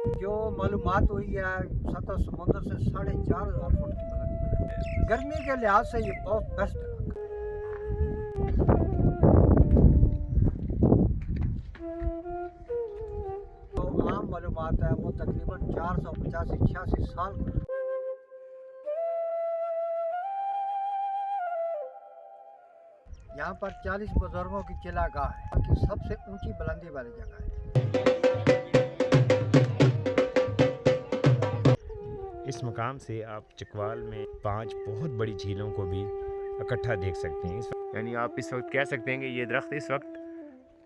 جو معلومات ہوئی ہے سطح سمندر سے 4,500 فٹ کی بلندی پر ہے۔ گرمی کے لحاظ سے یہ بہت بیسٹ علاقہ ہے۔ جو عام معلومات ہے وہ تقریباً 485-86 سال گزرے۔ یہاں پر 40 بزرگوں کی چلا گاہ ہے کہ سب سے اونچی بلندی والی جگہ ہے۔ اس مقام سے آپ چکوال میں 5 بہت بڑی جھیلوں کو بھی اکٹھا دیکھ سکتے ہیں۔ یعنی آپ اس وقت کہہ سکتے ہیں کہ یہ درخت اس وقت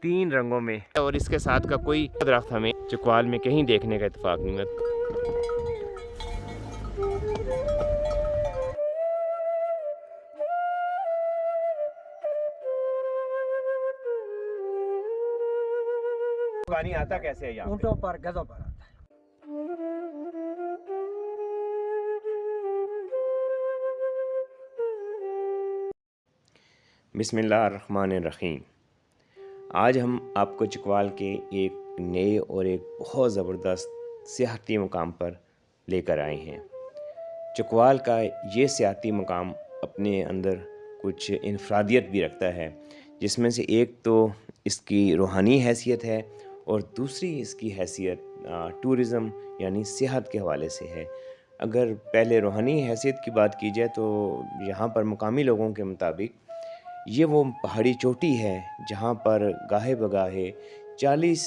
3 رنگوں میں ہے، اور اس کے ساتھ کا کوئی درخت ہمیں چکوال میں کہیں دیکھنے کا اتفاق نہیں ہوتا۔ پانی آتا کیسے ہے یہاں پہ؟ اونٹوں پر گدھوں پر آتا ہے۔ بسم اللہ الرحمن الرحیم۔ آج ہم آپ کو چکوال کے ایک نئے اور ایک بہت زبردست سیاحتی مقام پر لے کر آئے ہیں۔ چکوال کا یہ سیاحتی مقام اپنے اندر کچھ انفرادیت بھی رکھتا ہے، جس میں سے ایک تو اس کی روحانی حیثیت ہے اور دوسری اس کی حیثیت ٹورزم یعنی سیاحت کے حوالے سے ہے۔ اگر پہلے روحانی حیثیت کی بات کی جائے تو یہاں پر مقامی لوگوں کے مطابق یہ وہ پہاڑی چوٹی ہے جہاں پر گاہے بگاہے 40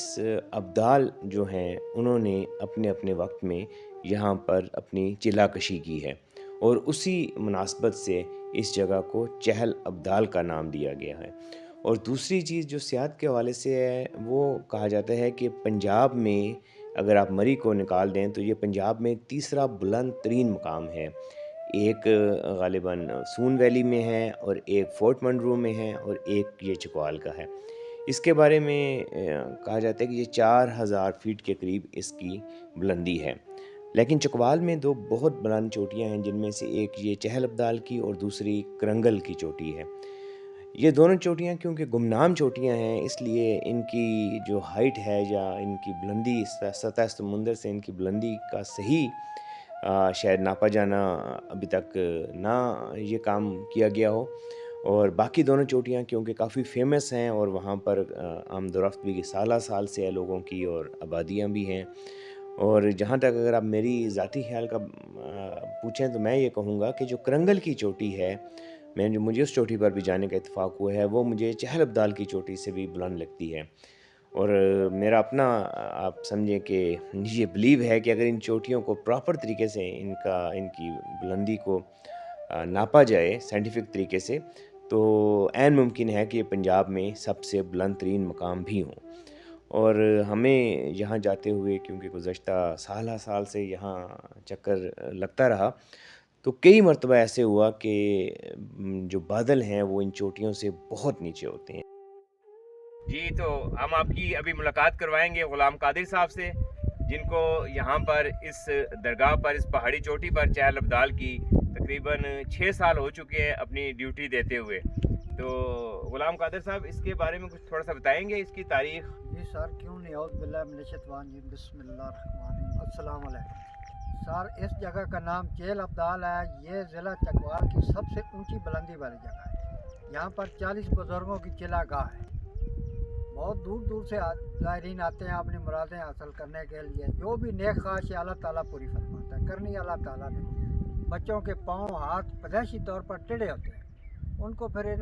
ابدال جو ہیں انہوں نے اپنے اپنے وقت میں یہاں پر اپنی چلا کشی کی ہے، اور اسی مناسبت سے اس جگہ کو چہل ابدال کا نام دیا گیا ہے۔ اور دوسری چیز جو سیاحت کے حوالے سے ہے وہ کہا جاتا ہے کہ پنجاب میں اگر آپ مری کو نکال دیں تو یہ پنجاب میں تیسرا بلند ترین مقام ہے۔ ایک غالباً سون ویلی میں ہے اور ایک فورٹ منرو میں ہے اور ایک یہ چکوال کا ہے۔ اس کے بارے میں کہا جاتا ہے کہ یہ 4,000 فیٹ کے قریب اس کی بلندی ہے۔ لیکن چکوال میں 2 بہت بلند چوٹیاں ہیں، جن میں سے ایک یہ چہل ابدال کی اور دوسری کرنگل کی چوٹی ہے۔ یہ دونوں چوٹیاں کیونکہ گمنام چوٹیاں ہیں، اس لیے ان کی جو ہائٹ ہے یا ان کی بلندی سطح سمندر سے ان کی بلندی کا صحیح شاید ناپا جانا ابھی تک نہ یہ کام کیا گیا ہو، اور باقی دونوں چوٹیاں کیونکہ کافی فیمس ہیں اور وہاں پر آمد و رفت بھی سالہ سال سے ہے لوگوں کی اور آبادیاں بھی ہیں۔ اور جہاں تک اگر آپ میری ذاتی خیال کا پوچھیں تو میں یہ کہوں گا کہ جو کرنگل کی چوٹی ہے، مجھے اس چوٹی پر بھی جانے کا اتفاق ہوا ہے، وہ مجھے چہل ابدال کی چوٹی سے بھی بلند لگتی ہے۔ اور میرا اپنا آپ سمجھیں کہ یہ بلیو ہے کہ اگر ان چوٹیوں کو پراپر طریقے سے ان کی بلندی کو ناپا جائے سائنٹیفک طریقے سے تو عین ممکن ہے کہ یہ پنجاب میں سب سے بلند ترین مقام بھی ہوں۔ اور ہمیں یہاں جاتے ہوئے کیونکہ گزشتہ سالہ سال سے یہاں چکر لگتا رہا تو کئی مرتبہ ایسے ہوا کہ جو بادل ہیں وہ ان چوٹیوں سے بہت نیچے ہوتے ہیں۔ جی، تو ہم آپ کی ابھی ملاقات کروائیں گے غلام قادر صاحب سے، جن کو یہاں پر اس درگاہ پر اس پہاڑی چوٹی پر چہل ابدال کی تقریباً 6 سال ہو چکے ہیں اپنی ڈیوٹی دیتے ہوئے۔ تو غلام قادر صاحب اس کے بارے میں کچھ تھوڑا سا بتائیں گے، اس کی تاریخ؟ جی سر، کیوں نہیں، اعوذ باللہ من الشیطان الرجیم، بسم اللہ الرحمن الرحیم، السلام علیکم۔ سر، اس جگہ کا نام چہل ابدال ہے۔ یہ ضلع چکوال کی سب سے اونچی بلندی والی جگہ ہے۔ یہاں پر 40 بزرگوں کی چلا گاہ ہے۔ بہت دور دور سے زائرین آتے ہیں اپنی مرادیں حاصل کرنے کے لیے۔ جو بھی نیک خواہش ہے اللہ تعالیٰ پوری فرماتا ہے۔ کرنی اللہ تعالیٰ نے بچوں کے پاؤں ہاتھ پیدائشی طور پر ٹیڑھے ہوتے ہیں، ان کو پھر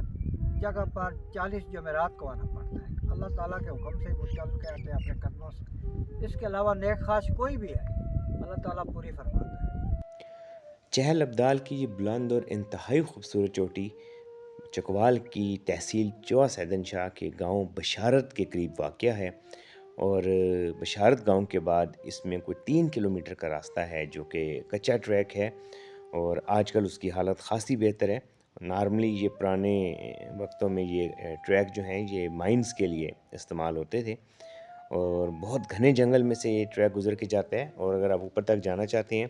جگہ پر 40 جمعرات کو آنا پڑتا ہے۔ اللہ تعالیٰ کے حکم سے وہ چل کے آتے ہیں اپنے قدموں سے۔ اس کے علاوہ نیک خواہش کوئی بھی ہے اللہ تعالیٰ پوری فرماتا ہے۔ چہل ابدال کی یہ بلند اور انتہائی خوبصورت چوٹی چکوال کی تحصیل چوا سیدن شاہ کے گاؤں بشارت کے قریب واقع ہے، اور بشارت گاؤں کے بعد اس میں کوئی 3 کلومیٹر کا راستہ ہے جو کہ کچا ٹریک ہے، اور آج کل اس کی حالت خاصی بہتر ہے۔ نارملی یہ پرانے وقتوں میں یہ ٹریک جو ہیں یہ مائنز کے لیے استعمال ہوتے تھے، اور بہت گھنے جنگل میں سے یہ ٹریک گزر کے جاتا ہے، اور اگر آپ اوپر تک جانا چاہتے ہیں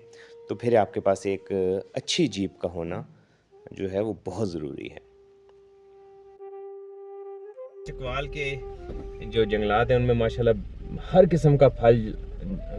تو پھر آپ کے پاس ایک اچھی جیپ کا ہونا جو ہے وہ بہت ضروری ہے۔ چکوال کے جو جنگلات ہیں ان میں ماشاءاللہ ہر قسم کا پھل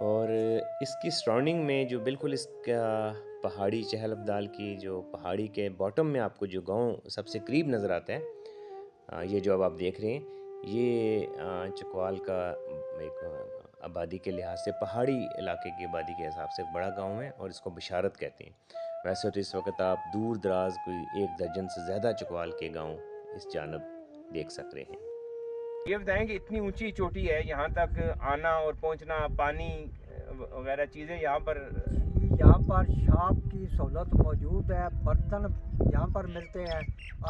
اور اس کی سراؤنڈنگ میں جو بالکل اس کا پہاڑی چہل ابدال کی جو پہاڑی کے باٹم میں آپ کو جو گاؤں سب سے قریب نظر آتا ہے، یہ جو اب آپ دیکھ رہے ہیں، یہ چکوال کا ایک آبادی کے لحاظ سے پہاڑی علاقے کی آبادی کے حساب سے ایک بڑا گاؤں ہے، اور اس کو بشارت کہتے ہیں۔ ویسے تو اس وقت آپ دور دراز کوئی 1 درجن سے زیادہ چکوال کے گاؤں اس جانب دیکھ سک رہے ہیں۔ یہ بتائیں کہ اتنی اونچی چوٹی ہے، یہاں تک آنا اور پہنچنا، پانی وغیرہ چیزیں یہاں پر؟ یہاں پر شاپ کی سہولت موجود ہے، برتن یہاں پر ملتے ہیں،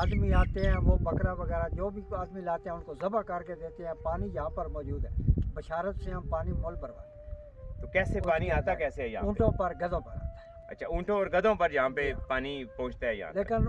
آدمی آتے ہیں وہ بکرا وغیرہ جو بھی آدمی لاتے ہیں ان کو ذبح کر کے دیتے ہیں، پانی یہاں پر موجود ہے، بشارت سے ہم پانی مول بھرواتے ہیں۔ تو کیسے پانی آتا کیسے ہے یہاں؟ اونٹوں پر گدھوں پر آتا ہے۔ اچھا، اونٹوں اور گدھوں پر یہاں پہ پانی پہنچتا ہے یہاں تک؟ لیکن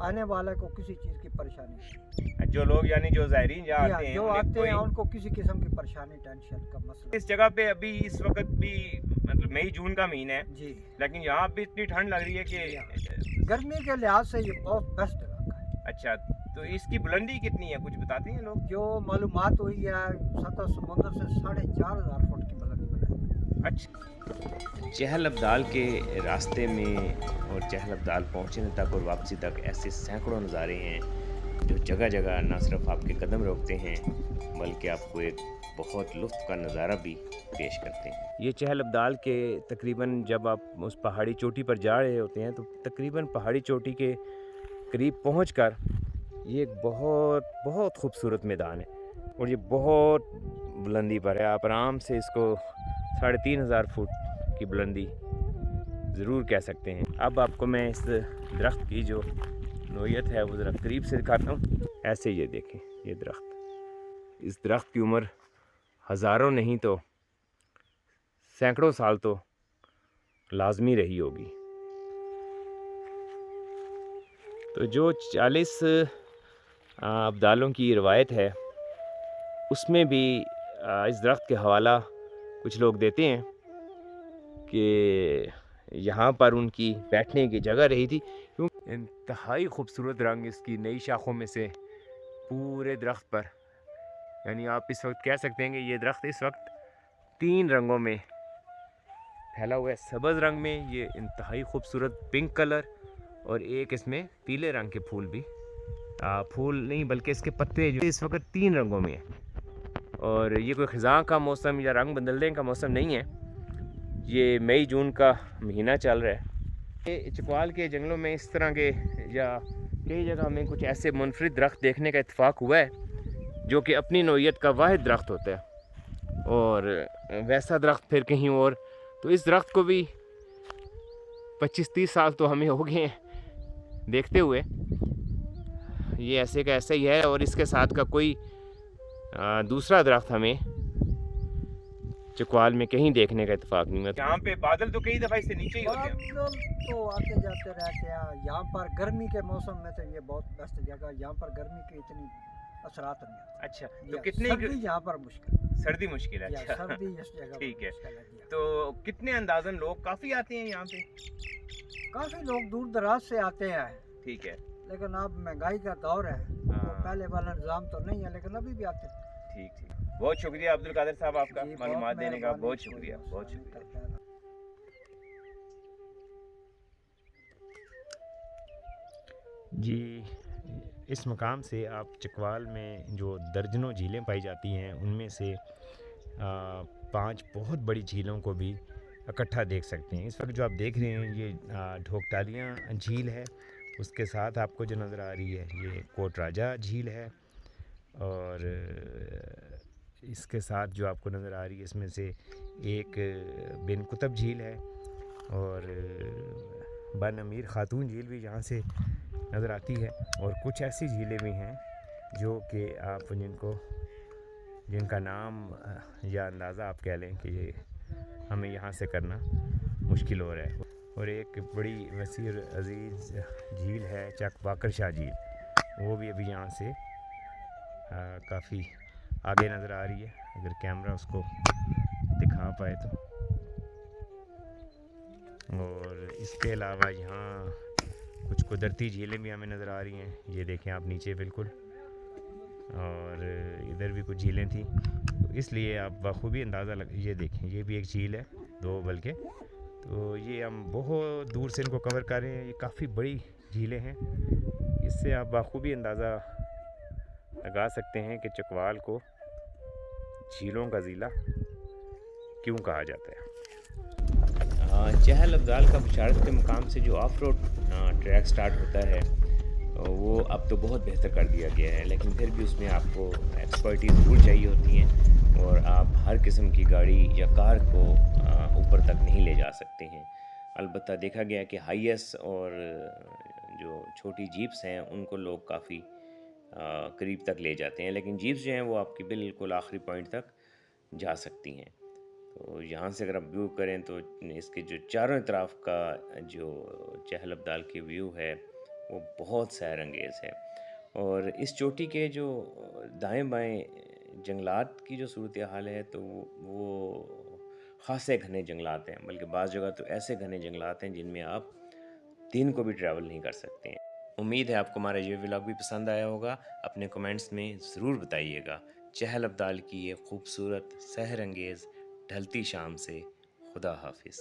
آنے والے کو کسی چیز کی پریشانی نہیں، جو لوگ یعنی جو زائرین جہاں آتے ہیں، جو آتے ہیں ان کو کسی قسم کی پریشانی ٹینشن کا مسئلہ۔ اس جگہ پہ ابھی اس وقت بھی مطلب مئی جون کا مہینہ ہے جی، لیکن یہاں بھی اتنی ٹھنڈ لگ رہی ہے کہ گرمی کے لحاظ سے یہ بہت بیسٹ علاقہ ہے۔ اچھا، تو اس کی بلندی کتنی ہے کچھ بتاتے ہیں لوگ؟ جو معلومات ہوئی ہے سطح سمندر سے 4,500 فٹ کی بلندی بنائی ہے۔ اچھا، چہل ابدال کے راستے میں اور چہل ابدال پہنچنے تک اور واپسی تک ایسے سینکڑوں نظارے ہیں جو جگہ جگہ نہ صرف آپ کے قدم روکتے ہیں بلکہ آپ کو ایک بہت لطف کا نظارہ بھی پیش کرتے ہیں۔ یہ چہل ابدال کے تقریباً جب آپ اس پہاڑی چوٹی پر جا رہے ہوتے ہیں تو تقریباً پہاڑی چوٹی کے قریب پہنچ کر یہ ایک بہت بہت خوبصورت میدان ہے، اور یہ بہت بلندی پر ہے۔ آپ آرام سے اس کو 3,500 فٹ کی بلندی ضرور کہہ سکتے ہیں۔ اب آپ کو میں اس درخت کی جو نوعیت ہے وہ ذرا قریب سے دکھاتا ہوں۔ ایسے یہ دیکھیں، یہ درخت، اس درخت کی عمر ہزاروں نہیں تو سینکڑوں سال تو لازمی رہی ہوگی۔ تو جو 40 ابدالوں کی روایت ہے اس میں بھی اس درخت کے حوالہ کچھ لوگ دیتے ہیں کہ یہاں پر ان کی بیٹھنے کی جگہ رہی تھی، کیونکہ انتہائی خوبصورت رنگ اس کی نئی شاخوں میں سے پورے درخت پر، یعنی آپ اس وقت کہہ سکتے ہیں کہ یہ درخت اس وقت 3 رنگوں میں پھیلا ہوا ہے۔ سبز رنگ میں یہ انتہائی خوبصورت پنک کلر، اور ایک اس میں پیلے رنگ کے پھول بھی، پھول نہیں بلکہ اس کے پتے جو اس وقت 3 رنگوں میں ہیں۔ اور یہ کوئی خزاں کا موسم یا رنگ بدلنے کا موسم نہیں ہے، یہ مئی جون کا مہینہ چل رہا ہے۔ یہ چکوال کے جنگلوں میں اس طرح کے یا کئی جگہ ہمیں کچھ ایسے منفرد درخت دیکھنے کا اتفاق ہوا ہے جو کہ اپنی نوعیت کا واحد درخت ہوتا ہے، اور ویسا درخت پھر کہیں اور۔ تو اس درخت کو بھی 25-30 سال تو ہمیں ہو گئے ہیں دیکھتے ہوئے، یہ ایسے کا ایسا ہی ہے، اور اس کے ساتھ کا کوئی دوسرا درخت ہمیں چکوال میں کہیں دیکھنے کا اتفاق نہیں ہوا۔ یہاں پہ بادل تو کئی دفعہ اس سے نیچے ہی ہوتے ہیں۔ بادل تو آتے جاتے رہتے ہیں یہاں پر، گرمی کے موسم میں تو یہ بہت بیسٹ جگہ، یہاں پر گرمی کے اتنی اثرات نہیں آتے۔ اچھا، تو کتنے سردی یہاں پر مشکل ہے، سردی مشکل ہے؟ اچھا، سردی اس جگہ ٹھیک ہے۔ مشکل ہے۔ تو کتنے اندازاً لوگ کافی آتے ہیں یہاں پہ؟ کافی لوگ دور دراز سے آتے ہیں، ٹھیک ہے، لیکن اب مہنگائی کا دور ہے تو پہلے والا نظام تو نہیں ہے، لیکن ابھی بھی آتے ہیں۔ ٹھیک ٹھیک، بہت شکریہ عبدالقادر صاحب آپ کا جی، معلومات دینے کا، مہربانی، بہت شکریہ، بہت شکریہ۔ کرتا ہے۔ جی، اس مقام سے آپ چکوال میں جو درجنوں جھیلیں پائی جاتی ہیں ان میں سے 5 بہت بڑی جھیلوں کو بھی اکٹھا دیکھ سکتے ہیں۔ اس وقت جو آپ دیکھ رہے ہیں یہ ڈھوکٹالیاں جھیل ہے، اس کے ساتھ آپ کو جو نظر آ رہی ہے یہ کوٹ راجہ جھیل ہے، اور اس کے ساتھ جو آپ کو نظر آ رہی ہے اس میں سے ایک بن قطب جھیل ہے، اور بن امیر خاتون جھیل بھی یہاں سے نظر آتی ہے، اور کچھ ایسی جھیلیں بھی ہیں جو کہ آپ جن کا نام یا اندازہ آپ کہہ لیں کہ یہ ہمیں یہاں سے کرنا مشکل ہو رہا ہے۔ اور ایک بڑی وسیع عزیز جھیل ہے چک باکر شاہ جھیل، وہ بھی ابھی یہاں سے کافی آگے نظر آ رہی ہے، اگر کیمرہ اس کو دکھا پائے تو۔ اور اس کے علاوہ یہاں کچھ قدرتی جھیلیں بھی ہمیں نظر آ رہی ہیں، یہ دیکھیں آپ نیچے بالکل اور ادھر بھی کچھ جھیلیں تھیں، تو اس لیے آپ بخوبی اندازہ یہ دیکھیں، یہ بھی ایک جھیل ہے، 2 بلکہ، تو یہ ہم بہت دور سے ان کو کور کر رہے ہیں، یہ کافی بڑی جھیلیں ہیں، اس سے آپ بخوبی اندازہ لگا سکتے ہیں کہ چکوال کو جھیلوں کا ضلع کیوں کہا جاتا ہے۔ چہل ابدال کا بشارت کے مقام سے جو آف روڈ ٹریک سٹارٹ ہوتا ہے وہ اب تو بہت بہتر کر دیا گیا ہے، لیکن پھر بھی اس میں آپ کو ایکسپرٹیز ضرور چاہیے ہوتی ہیں اور آپ ہر قسم کی گاڑی یا کار کو اوپر تک نہیں لے جا سکتے ہیں۔ البتہ دیکھا گیا کہ ہائی ایس اور جو چھوٹی جیپس ہیں ان کو لوگ کافی قریب تک لے جاتے ہیں، لیکن جیپس جو ہیں وہ آپ کی بالکل آخری پوائنٹ تک جا سکتی ہیں۔ تو یہاں سے اگر آپ ویو کریں تو اس کے جو چاروں اطراف کا جو چہل ابدال کی ویو ہے وہ بہت سیر انگیز ہے، اور اس چوٹی کے جو دائیں بائیں جنگلات کی جو صورتحال ہے تو وہ خاصے گھنے جنگلات ہیں، بلکہ بعض جگہ تو ایسے گھنے جنگلات ہیں جن میں آپ دن کو بھی ٹریول نہیں کر سکتے ہیں۔ امید ہے آپ کو ہمارا یہ ولاگ بھی پسند آیا ہوگا، اپنے کمنٹس میں ضرور بتائیے گا۔ چہل ابدال کی یہ خوبصورت سحر انگیز ڈھلتی شام سے خدا حافظ۔